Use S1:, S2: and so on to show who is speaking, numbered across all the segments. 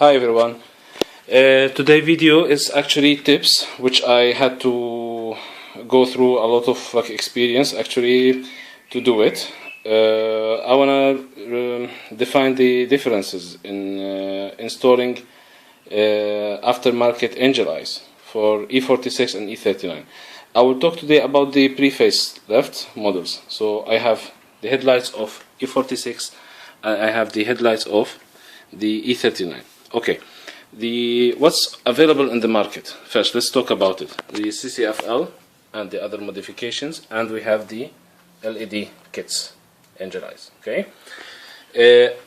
S1: Hi everyone. Today video is actually tips which I had to go through a lot of experience actually to do it. I wanna define the differences in installing aftermarket angel eyes for E46 and E39. I will talk today about the pre-facelift models. So I have the headlights of E46 and I have the headlights of the E39. Okay, what's available in the market. First, let's talk about it. The CCFL and the other modifications, and we have the LED kits, angel eyes. Okay.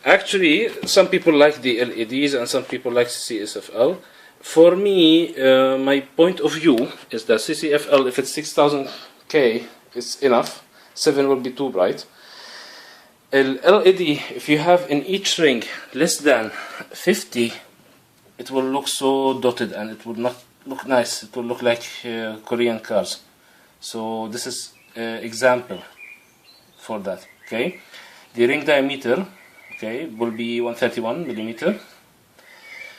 S1: Actually, some people like the LEDs and some people like CCFL. For me, my point of view is that CCFL, if it's 6000K, it's enough. 7 will be too bright. LED, if you have in each ring less than 50, it will look so dotted and it will not look nice. It will look like Korean cars. So this is example for that. Okay, the ring diameter, okay, will be 131 millimeter.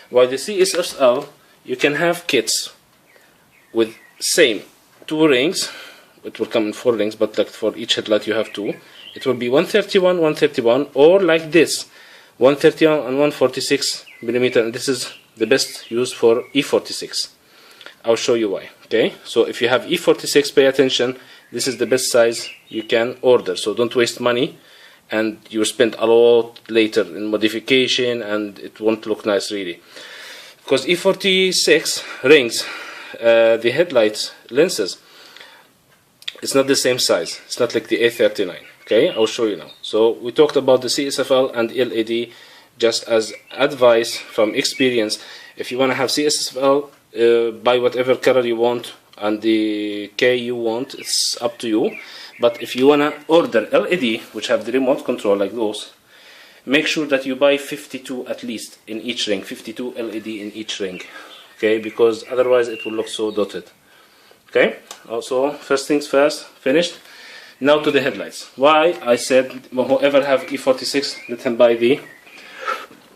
S1: While the CSFL, you can have kits with same 2 rings. It will come in 4 rings, but like for each headlight you have 2. It will be 131, 131, or like this, 131 and 146 millimeter, and this is the best used for E46. I'll show you why. Okay, so if you have E46, pay attention. This is the best size you can order. So don't waste money, and you spend a lot later in modification, and it won't look nice really. Because E46 rings, the headlights lenses, it's not the same size. It's not like the A39. Okay, I'll show you now. So we talked about the CSFL and LED just as advice from experience. If you want to have CSFL, buy whatever color you want and the K you want. It's up to you. But if you want to order LED, which have the remote control like those, make sure that you buy 52 at least in each ring. 52 LED in each ring. Okay, because otherwise it will look so dotted. Okay, also first things first, finished. Now to the headlights. Why I said whoever have E46, let him buy the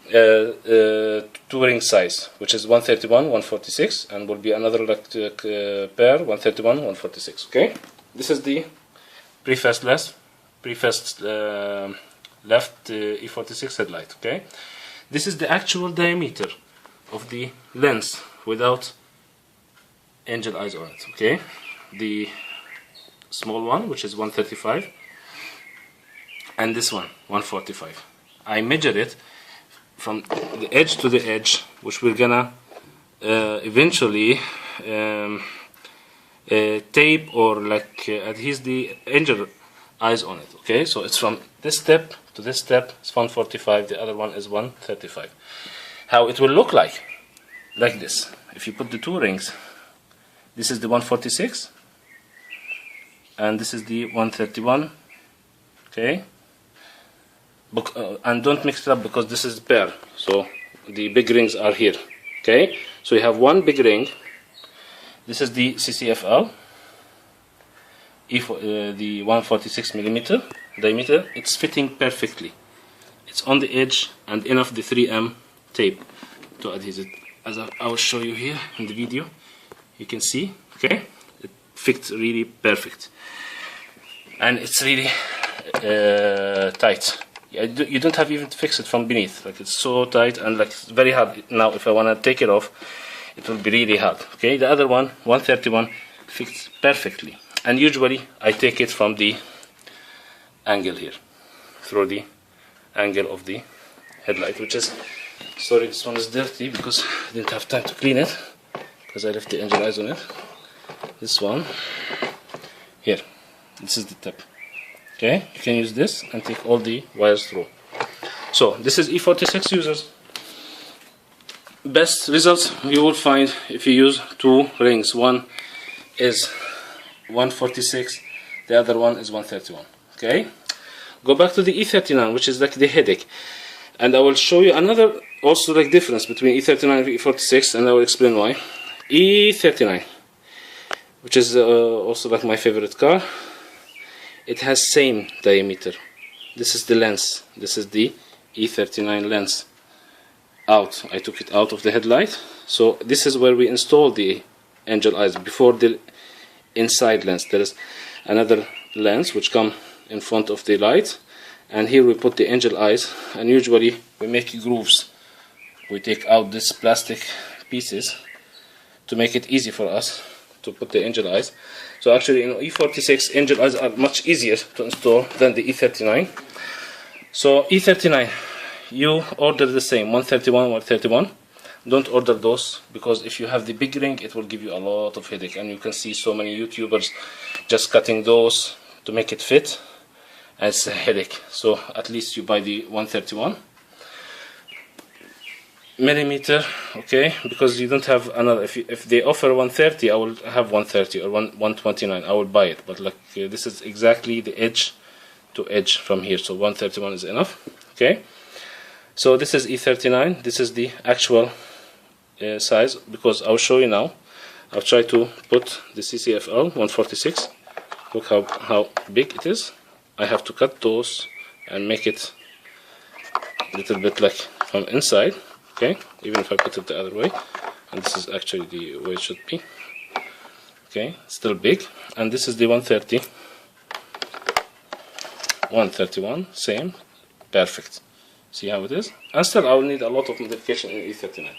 S1: 2-ring size, which is 131, 146, and will be another like pair 131, 146. Okay, this is the pre-first left E46 headlight. Okay, this is the actual diameter of the lens without angel eyes on it. Okay, the small one, which is 135, and this one 145. I measure it from the edge to the edge, which we're gonna eventually tape or like adhere the angel eyes on it. Okay, so it's from this step to this step, it's 145, the other one is 135. How it will look like this. If you put the 2 rings, this is the 146 and this is the 131. Okay, and don't mix it up because this is the pair, so the big rings are here. Okay, so you have one big ring. This is the CCFL, the 146 millimeter diameter. It's fitting perfectly. It's on the edge and enough the 3M tape to adhere it, as I will show you here in the video. You can see, okay, it fits really perfect, and it's really tight. You don't have even to fix it from beneath. Like, it's so tight and like it's very hard. Now if I want to take it off, it will be really hard. Okay, the other one 131 fits perfectly, and usually I take it from the angle here, through the angle of the headlight, which is, sorry, this one is dirty because I didn't have time to clean it because I left the angel eyes on it. This one here, this is the tip. Okay, you can use this and take all the wires through. So this is E46 users. Best results you will find if you use 2 rings. One is 146, the other one is 131. Okay, go back to the E39, which is like the headache, and I will show you another also like difference between E39 and E46, and I will explain why. E39, which is also like my favorite car, it has same diameter. This is the lens. This is the E39 lens. out. I took it out of the headlight. So this is where we install the angel eyes. Before the inside lens, there is another lens which come in front of the light, and here we put the angel eyes. And usually we make grooves. We take out these plastic pieces to make it easy for us to put the angel eyes. So actually in E46 angel eyes are much easier to install than the E39. So E39, you order the same 131 or 31. Don't order those, because if you have the big ring it will give you a lot of headache, and you can see so many YouTubers just cutting those to make it fit, and it's a headache. So at least you buy the 131 millimeter, okay, because you don't have another. If they offer 130, I will have 130 or 129. I will buy it, but like this is exactly the edge to edge from here, so 131 is enough. Okay, so this is E39. This is the actual size, because I'll show you now. I'll try to put the CCFL 146. Look how big it is. I have to cut those and make it a little bit like from inside. Okay, even if I put it the other way, and this is actually the way it should be. Okay, still big. And this is the 130, 131, same, perfect. See how it is? And still I will need a lot of modification in E39.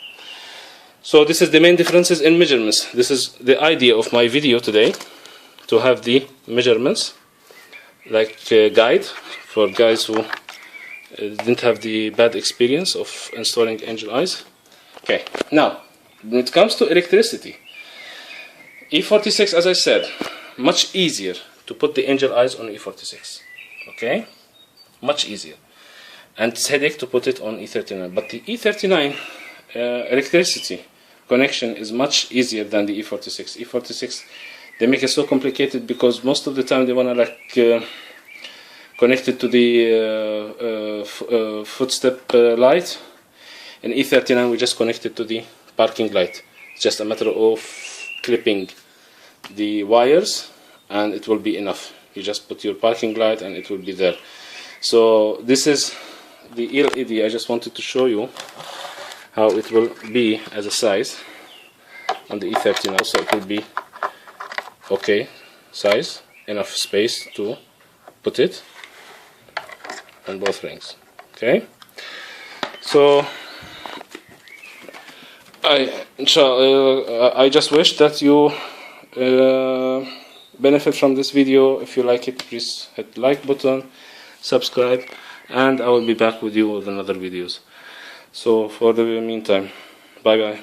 S1: So this is the main differences in measurements. This is the idea of my video today, to have the measurements like guide for guys who didn't have the bad experience of installing angel eyes. Okay, now when it comes to electricity, E46, as I said, much easier to put the angel eyes on E46. Okay, much easier, and it's headache to put it on E39. But the E39 electricity connection is much easier than the E46. E46, they make it so complicated because most of the time they wanna like connected to the footstep light. In E39 we just connected to the parking light. It's just a matter of clipping the wires and it will be enough. You just put your parking light and it will be there. So this is the LED. I just wanted to show you how it will be as a size on the E39. So it will be okay size, enough space to put it on both rings. Okay, so I just wish that you benefit from this video. If you like it, please hit the like button, subscribe, and I will be back with you with another videos. So for the meantime, bye bye.